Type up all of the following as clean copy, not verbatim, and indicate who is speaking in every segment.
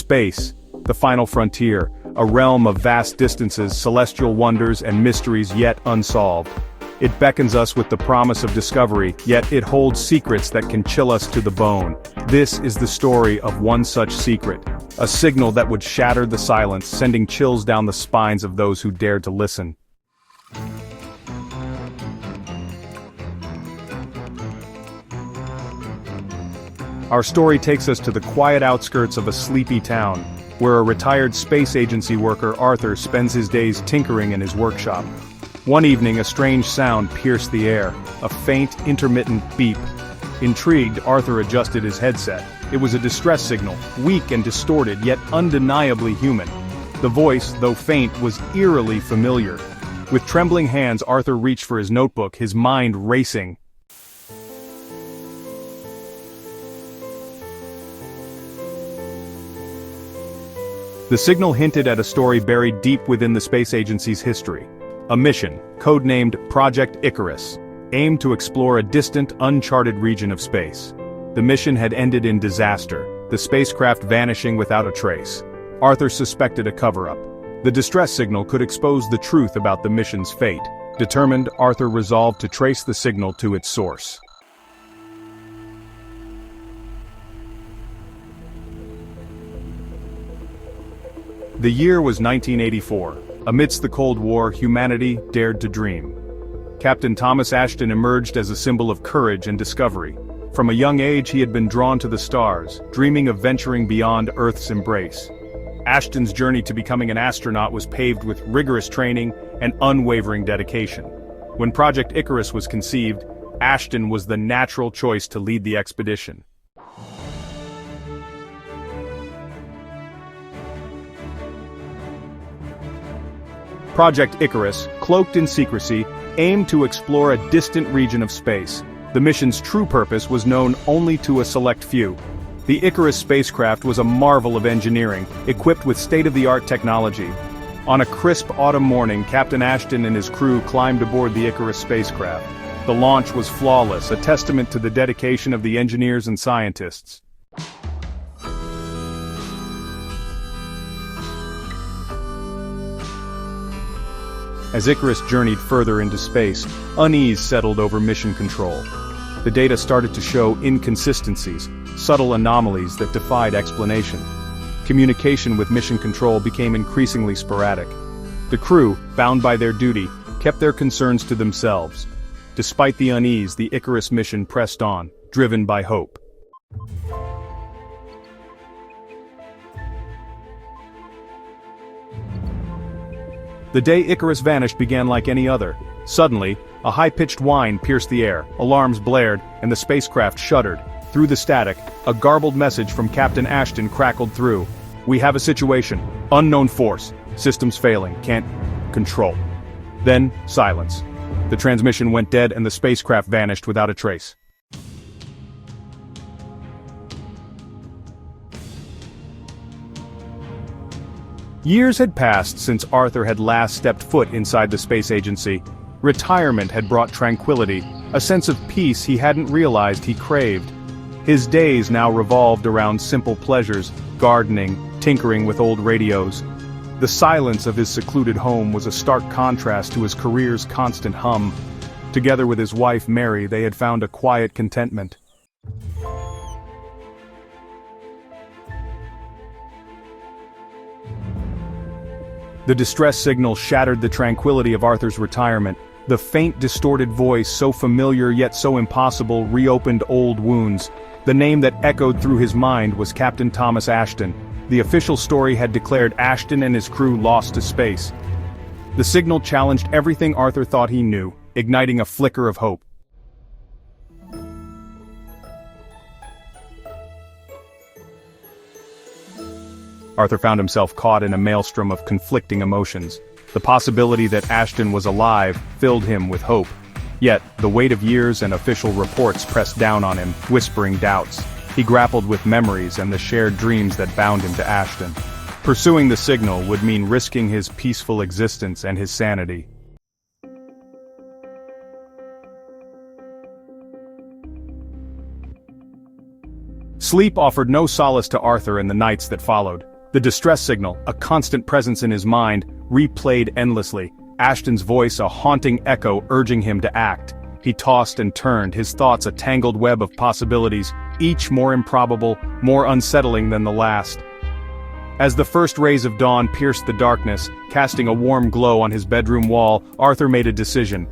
Speaker 1: Space, the final frontier, a realm of vast distances, celestial wonders and mysteries yet unsolved. It beckons us with the promise of discovery, yet it holds secrets that can chill us to the bone. This is the story of one such secret, a signal that would shatter the silence, sending chills down the spines of those who dared to listen. Our story takes us to the quiet outskirts of a sleepy town, where a retired space agency worker, Arthur, spends his days tinkering in his workshop. One evening, a strange sound pierced the air, a faint, intermittent beep. Intrigued, Arthur adjusted his headset. It was a distress signal, weak and distorted, yet undeniably human. The voice, though faint, was eerily familiar. With trembling hands, Arthur reached for his notebook, his mind racing. The signal hinted at a story buried deep within the space agency's history. A mission, codenamed Project Icarus, aimed to explore a distant, uncharted region of space. The mission had ended in disaster, the spacecraft vanishing without a trace. Arthur suspected a cover-up. The distress signal could expose the truth about the mission's fate. Determined, Arthur resolved to trace the signal to its source. The year was 1984. Amidst the Cold War, humanity dared to dream. Captain Thomas Ashton emerged as a symbol of courage and discovery. From a young age he had been drawn to the stars, dreaming of venturing beyond Earth's embrace. Ashton's journey to becoming an astronaut was paved with rigorous training and unwavering dedication. When Project Icarus was conceived, Ashton was the natural choice to lead the expedition. Project Icarus, cloaked in secrecy, aimed to explore a distant region of space. The mission's true purpose was known only to a select few. The Icarus spacecraft was a marvel of engineering, equipped with state-of-the-art technology. On a crisp autumn morning, Captain Ashton and his crew climbed aboard the Icarus spacecraft. The launch was flawless, a testament to the dedication of the engineers and scientists. As Icarus journeyed further into space, unease settled over mission control. The data started to show inconsistencies, subtle anomalies that defied explanation. Communication with mission control became increasingly sporadic. The crew, bound by their duty, kept their concerns to themselves. Despite the unease, the Icarus mission pressed on, driven by hope. The day Icarus vanished began like any other. Suddenly, a high-pitched whine pierced the air, alarms blared, and the spacecraft shuddered. Through the static, a garbled message from Captain Ashton crackled through. "We have a situation. Unknown force. Systems failing. Can't control." Then, silence. The transmission went dead and the spacecraft vanished without a trace. Years had passed since Arthur had last stepped foot inside the space agency. Retirement had brought tranquility, a sense of peace he hadn't realized he craved. His days now revolved around simple pleasures, gardening, tinkering with old radios. The silence of his secluded home was a stark contrast to his career's constant hum. Together with his wife Mary, they had found a quiet contentment. The distress signal shattered the tranquility of Arthur's retirement. The faint, distorted voice, so familiar yet so impossible, reopened old wounds. The name that echoed through his mind was Captain Thomas Ashton. The official story had declared Ashton and his crew lost to space. The signal challenged everything Arthur thought he knew, igniting a flicker of hope. Arthur found himself caught in a maelstrom of conflicting emotions. The possibility that Ashton was alive filled him with hope. Yet, the weight of years and official reports pressed down on him, whispering doubts. He grappled with memories and the shared dreams that bound him to Ashton. Pursuing the signal would mean risking his peaceful existence and his sanity. Sleep offered no solace to Arthur in the nights that followed. The distress signal, a constant presence in his mind, replayed endlessly, Ashton's voice a haunting echo urging him to act. He tossed and turned, his thoughts a tangled web of possibilities, each more improbable, more unsettling than the last. As the first rays of dawn pierced the darkness, casting a warm glow on his bedroom wall, Arthur made a decision.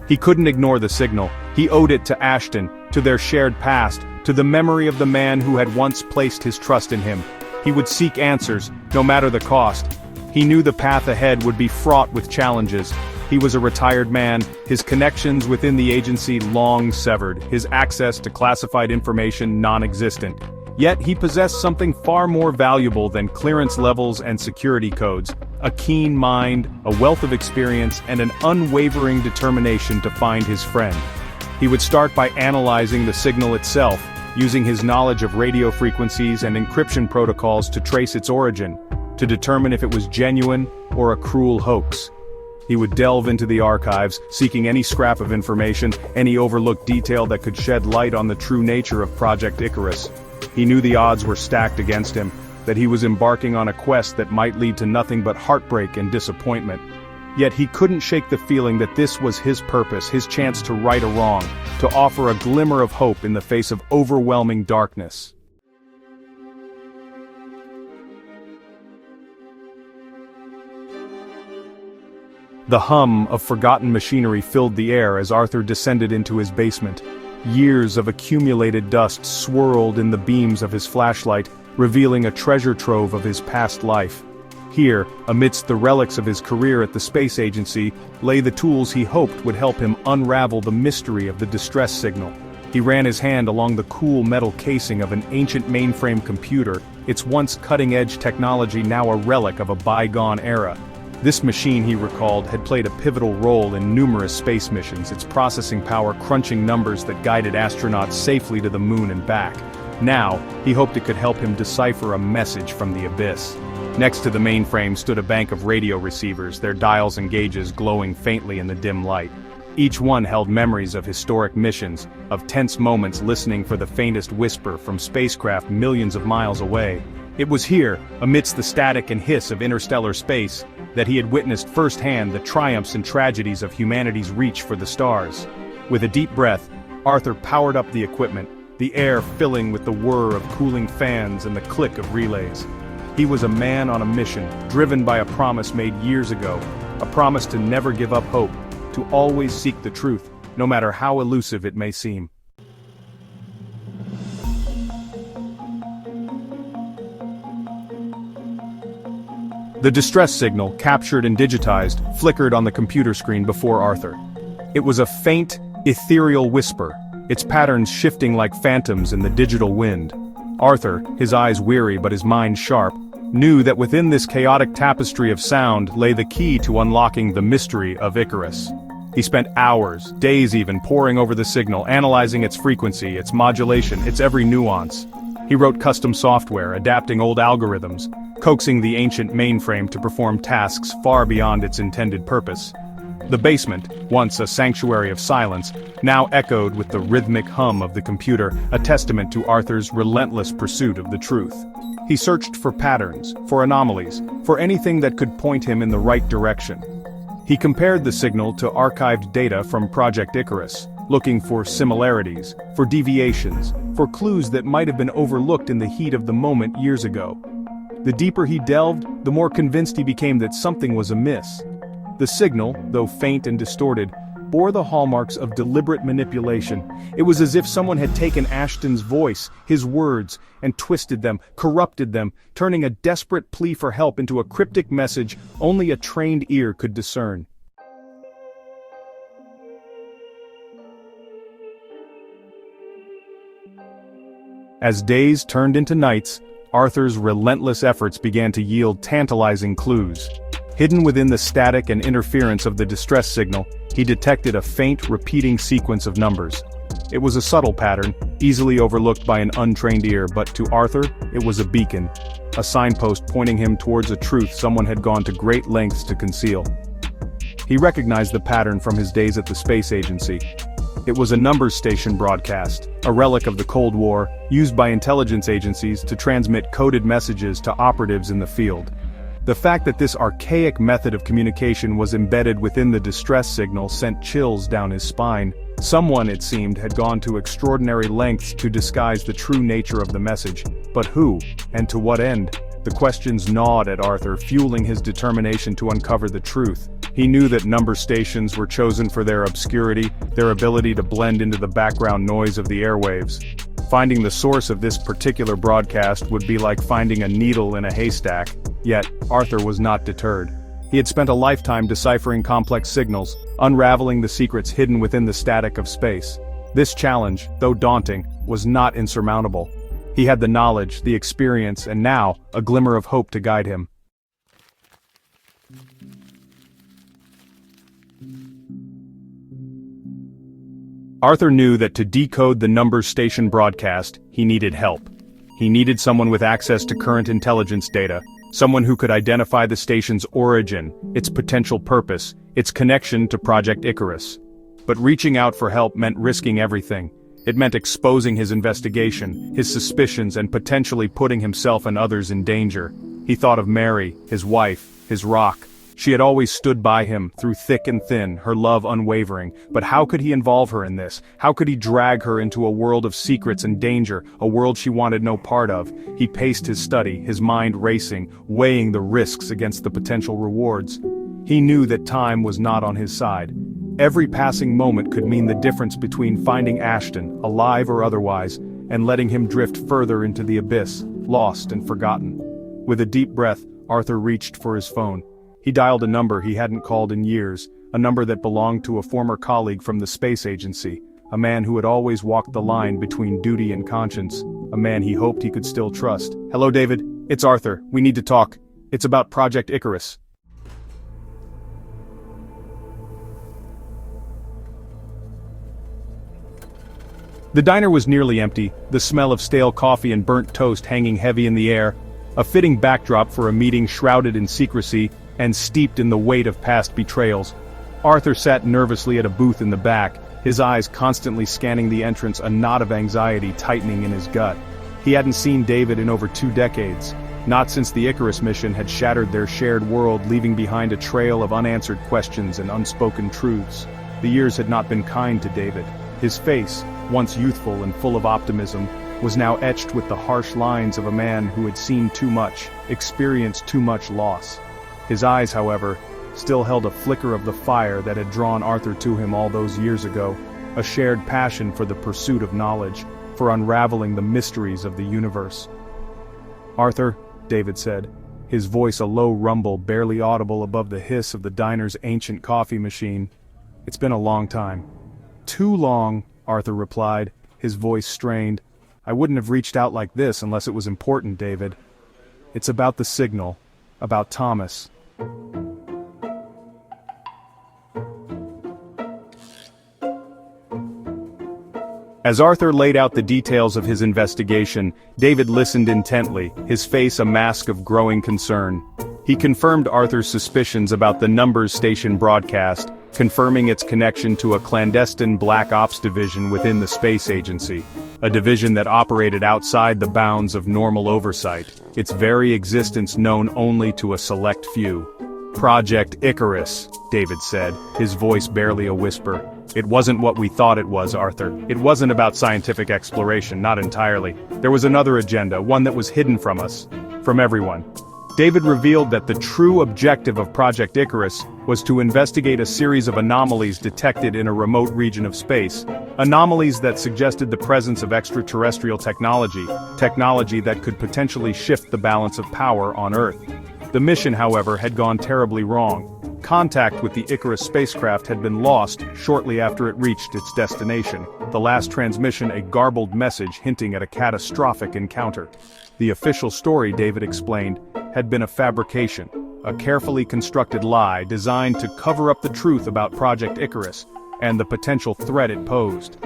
Speaker 1: He couldn't ignore the signal. He owed it to Ashton, to their shared past, to the memory of the man who had once placed his trust in him. He would seek answers, no matter the cost. He knew the path ahead would be fraught with challenges. He was a retired man, his connections within the agency long severed, his access to classified information non-existent. Yet he possessed something far more valuable than clearance levels and security codes: a keen mind, a wealth of experience, and an unwavering determination to find his friend. He would start by analyzing the signal itself, using his knowledge of radio frequencies and encryption protocols to trace its origin, to determine if it was genuine or a cruel hoax. He would delve into the archives, seeking any scrap of information, any overlooked detail that could shed light on the true nature of Project Icarus. He knew the odds were stacked against him, that he was embarking on a quest that might lead to nothing but heartbreak and disappointment. Yet he couldn't shake the feeling that this was his purpose, his chance to right a wrong, to offer a glimmer of hope in the face of overwhelming darkness. The hum of forgotten machinery filled the air as Arthur descended into his basement. Years of accumulated dust swirled in the beams of his flashlight, revealing a treasure trove of his past life. Here, amidst the relics of his career at the space agency, lay the tools he hoped would help him unravel the mystery of the distress signal. He ran his hand along the cool metal casing of an ancient mainframe computer, its once cutting-edge technology now a relic of a bygone era. This machine, he recalled, had played a pivotal role in numerous space missions, its processing power crunching numbers that guided astronauts safely to the moon and back. Now, he hoped it could help him decipher a message from the abyss. Next to the mainframe stood a bank of radio receivers, their dials and gauges glowing faintly in the dim light. Each one held memories of historic missions, of tense moments listening for the faintest whisper from spacecraft millions of miles away. It was here, amidst the static and hiss of interstellar space, that he had witnessed firsthand the triumphs and tragedies of humanity's reach for the stars. With a deep breath, Arthur powered up the equipment, the air filling with the whir of cooling fans and the click of relays. He was a man on a mission, driven by a promise made years ago, a promise to never give up hope, to always seek the truth, no matter how elusive it may seem. The distress signal, captured and digitized, flickered on the computer screen before Arthur. It was a faint, ethereal whisper, its patterns shifting like phantoms in the digital wind. Arthur, his eyes weary but his mind sharp, knew that within this chaotic tapestry of sound lay the key to unlocking the mystery of Icarus. He spent hours, days even, poring over the signal, analyzing its frequency, its modulation, its every nuance. He wrote custom software, adapting old algorithms, coaxing the ancient mainframe to perform tasks far beyond its intended purpose. The basement, once a sanctuary of silence, now echoed with the rhythmic hum of the computer, a testament to Arthur's relentless pursuit of the truth. He searched for patterns, for anomalies, for anything that could point him in the right direction. He compared the signal to archived data from Project Icarus, looking for similarities, for deviations, for clues that might have been overlooked in the heat of the moment years ago. The deeper he delved, the more convinced he became that something was amiss. The signal, though faint and distorted, bore the hallmarks of deliberate manipulation. It was as if someone had taken Ashton's voice, his words, and twisted them, corrupted them, turning a desperate plea for help into a cryptic message only a trained ear could discern. As days turned into nights, Arthur's relentless efforts began to yield tantalizing clues. Hidden within the static and interference of the distress signal, he detected a faint, repeating sequence of numbers. It was a subtle pattern, easily overlooked by an untrained ear, but to Arthur, it was a beacon, a signpost pointing him towards a truth someone had gone to great lengths to conceal. He recognized the pattern from his days at the space agency. It was a numbers station broadcast, a relic of the Cold War, used by intelligence agencies to transmit coded messages to operatives in the field. The fact that this archaic method of communication was embedded within the distress signal sent chills down his spine. Someone, it seemed, had gone to extraordinary lengths to disguise the true nature of the message. But who, and to what end? The questions gnawed at Arthur, fueling his determination to uncover the truth. He knew that number stations were chosen for their obscurity, their ability to blend into the background noise of the airwaves. Finding the source of this particular broadcast would be like finding a needle in a haystack. Yet, Arthur was not deterred. He had spent a lifetime deciphering complex signals, unraveling the secrets hidden within the static of space. This challenge, though daunting, was not insurmountable. He had the knowledge, the experience, and now, a glimmer of hope to guide him. Arthur knew that to decode the numbers station broadcast, he needed help. He needed someone with access to current intelligence data, someone who could identify the station's origin, its potential purpose, its connection to Project Icarus. But reaching out for help meant risking everything. It meant exposing his investigation, his suspicions, and potentially putting himself and others in danger. He thought of Mary, his wife, his rock. She had always stood by him, through thick and thin, her love unwavering. But how could he involve her in this? How could he drag her into a world of secrets and danger, a world she wanted no part of? He paced his study, his mind racing, weighing the risks against the potential rewards. He knew that time was not on his side. Every passing moment could mean the difference between finding Ashton, alive or otherwise, and letting him drift further into the abyss, lost and forgotten. With a deep breath, Arthur reached for his phone. He dialed a number he hadn't called in years, a number that belonged to a former colleague from the space agency, a man who had always walked the line between duty and conscience, a man he hoped he could still trust. "Hello, David. It's Arthur. We need to talk. It's about Project Icarus." The diner was nearly empty, the smell of stale coffee and burnt toast hanging heavy in the air, a fitting backdrop for a meeting shrouded in secrecy and steeped in the weight of past betrayals. Arthur sat nervously at a booth in the back, his eyes constantly scanning the entrance, a knot of anxiety tightening in his gut. He hadn't seen David in over 2 decades, not since the Icarus mission had shattered their shared world, leaving behind a trail of unanswered questions and unspoken truths. The years had not been kind to David. His face, once youthful and full of optimism, was now etched with the harsh lines of a man who had seen too much, experienced too much loss. His eyes, however, still held a flicker of the fire that had drawn Arthur to him all those years ago, a shared passion for the pursuit of knowledge, for unraveling the mysteries of the universe. "Arthur," David said, his voice a low rumble barely audible above the hiss of the diner's ancient coffee machine. "It's been a long time." "Too long," Arthur replied, his voice strained. "I wouldn't have reached out like this unless it was important, David. It's about the signal, about Thomas." As Arthur laid out the details of his investigation, David listened intently, his face a mask of growing concern. He confirmed Arthur's suspicions about the numbers station broadcast, confirming its connection to a clandestine Black Ops division within the space agency, a division that operated outside the bounds of normal oversight, its very existence known only to a select few. "Project Icarus," David said, his voice barely a whisper. "It wasn't what we thought it was, Arthur. It wasn't about scientific exploration, not entirely. There was another agenda, one that was hidden from us, from everyone." David revealed that the true objective of Project Icarus was to investigate a series of anomalies detected in a remote region of space, anomalies that suggested the presence of extraterrestrial technology, technology that could potentially shift the balance of power on Earth. The mission, however, had gone terribly wrong. Contact with the Icarus spacecraft had been lost shortly after it reached its destination, the last transmission a garbled message hinting at a catastrophic encounter. The official story, David explained, had been a fabrication, a carefully constructed lie designed to cover up the truth about Project Icarus and the potential threat it posed.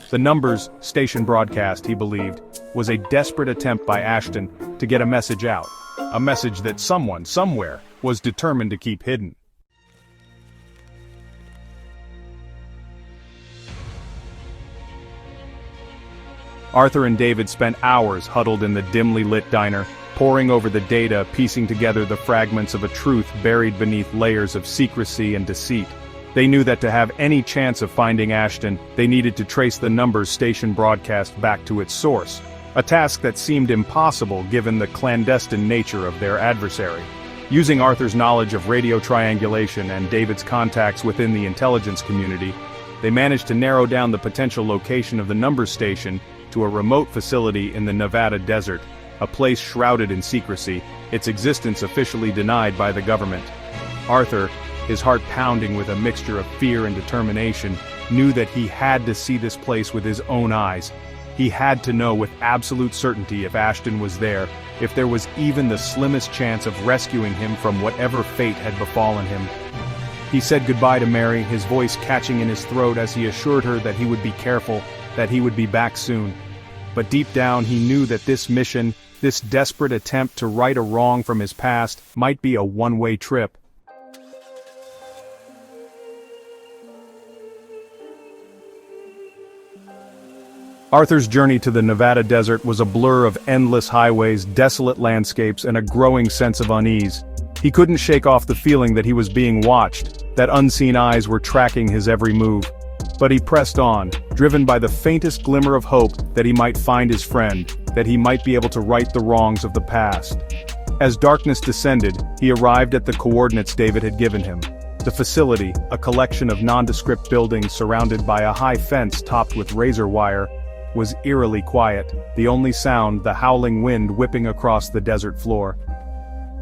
Speaker 1: The numbers station broadcast, he believed, was a desperate attempt by Ashton to get a message out, a message that someone, somewhere, was determined to keep hidden. Arthur and David spent hours huddled in the dimly lit diner, poring over the data, piecing together the fragments of a truth buried beneath layers of secrecy and deceit. They knew that to have any chance of finding Ashton, they needed to trace the numbers station broadcast back to its source, a task that seemed impossible given the clandestine nature of their adversary. Using Arthur's knowledge of radio triangulation and David's contacts within the intelligence community, they managed to narrow down the potential location of the numbers station to a remote facility in the Nevada desert, a place shrouded in secrecy, its existence officially denied by the government. Arthur, his heart pounding with a mixture of fear and determination, knew that he had to see this place with his own eyes. He had to know with absolute certainty if Ashton was there, if there was even the slimmest chance of rescuing him from whatever fate had befallen him. He said goodbye to Mary, his voice catching in his throat as he assured her that he would be careful, that he would be back soon. But deep down he knew that this mission, this desperate attempt to right a wrong from his past, might be a one-way trip. Arthur's journey to the Nevada desert was a blur of endless highways, desolate landscapes, and a growing sense of unease. He couldn't shake off the feeling that he was being watched, that unseen eyes were tracking his every move. But he pressed on, driven by the faintest glimmer of hope that he might find his friend, that he might be able to right the wrongs of the past. As darkness descended, he arrived at the coordinates David had given him. The facility, a collection of nondescript buildings surrounded by a high fence topped with razor wire, was eerily quiet, the only sound the howling wind whipping across the desert floor.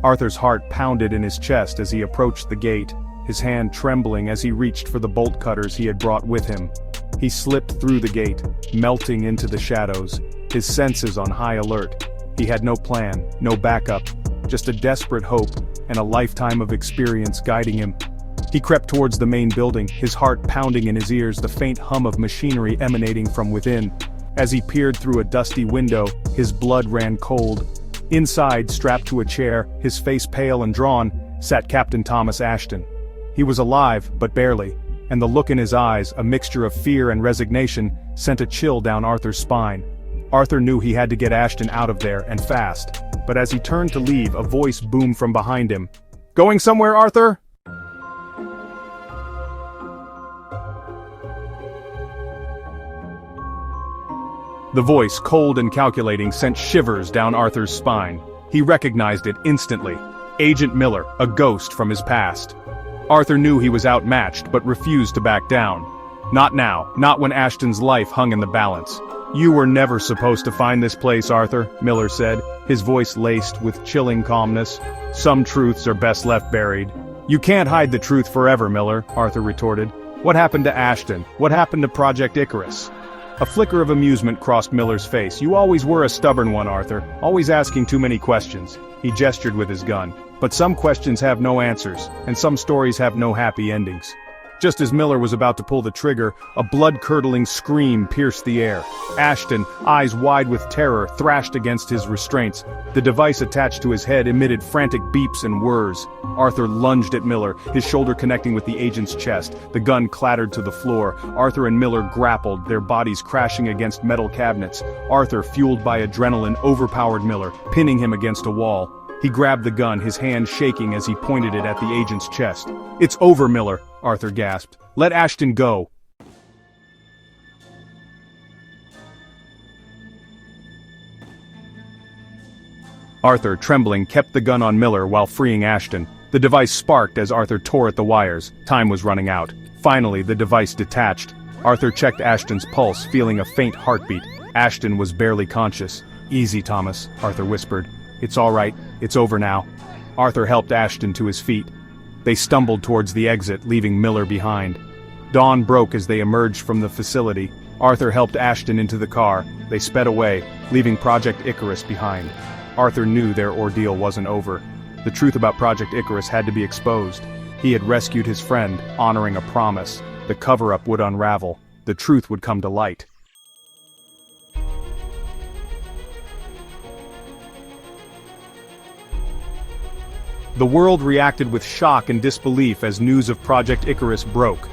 Speaker 1: Arthur's heart pounded in his chest as he approached the gate, his hand trembling as he reached for the bolt cutters he had brought with him. He slipped through the gate, melting into the shadows, his senses on high alert. He had no plan, no backup, just a desperate hope and a lifetime of experience guiding him. He crept towards the main building, his heart pounding in his ears, the faint hum of machinery emanating from within. As he peered through a dusty window, his blood ran cold. Inside, strapped to a chair, his face pale and drawn, sat Captain Thomas Ashton. He was alive, but barely, and the look in his eyes, a mixture of fear and resignation, sent a chill down Arthur's spine. Arthur knew he had to get Ashton out of there, and fast. But as he turned to leave, a voice boomed from behind him. "Going somewhere, Arthur?" The voice, cold and calculating, sent shivers down Arthur's spine. He recognized it instantly. Agent Miller, a ghost from his past. Arthur knew he was outmatched, but refused to back down. Not now, not when Ashton's life hung in the balance. "You were never supposed to find this place, Arthur," Miller said, his voice laced with chilling calmness. "Some truths are best left buried." "You can't hide the truth forever, Miller," Arthur retorted. "What happened to Ashton? What happened to Project Icarus?" A flicker of amusement crossed Miller's face. "You always were a stubborn one, Arthur, always asking too many questions." He gestured with his gun. "But some questions have no answers, and some stories have no happy endings." Just as Miller was about to pull the trigger, a blood-curdling scream pierced the air. Ashton, eyes wide with terror, thrashed against his restraints. The device attached to his head emitted frantic beeps and whirs. Arthur lunged at Miller, his shoulder connecting with the agent's chest. The gun clattered to the floor. Arthur and Miller grappled, their bodies crashing against metal cabinets. Arthur, fueled by adrenaline, overpowered Miller, pinning him against a wall. He grabbed the gun, his hand shaking as he pointed it at the agent's chest. "It's over, Miller," Arthur gasped. "Let Ashton go." Arthur, trembling, kept the gun on Miller while freeing Ashton. The device sparked as Arthur tore at the wires. Time was running out. Finally, the device detached. Arthur checked Ashton's pulse, feeling a faint heartbeat. Ashton was barely conscious. "Easy, Thomas," Arthur whispered. "It's all right. It's over now." Arthur helped Ashton to his feet. They stumbled towards the exit, leaving Miller behind. Dawn broke as they emerged from the facility. Arthur helped Ashton into the car. They sped away, leaving Project Icarus behind. Arthur knew their ordeal wasn't over. The truth about Project Icarus had to be exposed. He had rescued his friend, honoring a promise. The cover-up would unravel. The truth would come to light. The world reacted with shock and disbelief as news of Project Icarus broke.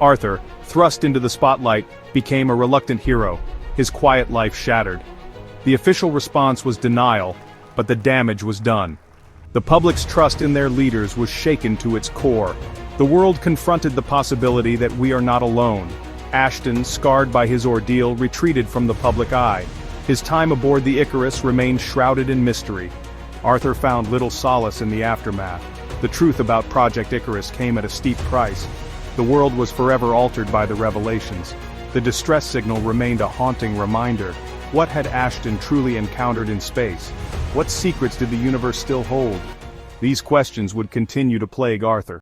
Speaker 1: Arthur, thrust into the spotlight, became a reluctant hero. his quiet life shattered. The official response was denial, but the damage was done. The public's trust in their leaders was shaken to its core. The world confronted the possibility that we are not alone. Ashton, scarred by his ordeal, retreated from the public eye. His time aboard the Icarus remained shrouded in mystery. Arthur found little solace in the aftermath. The truth about Project Icarus came at a steep price. The world was forever altered by the revelations. The distress signal remained a haunting reminder. What had Ashton truly encountered in space? What secrets did the universe still hold? These questions would continue to plague Arthur.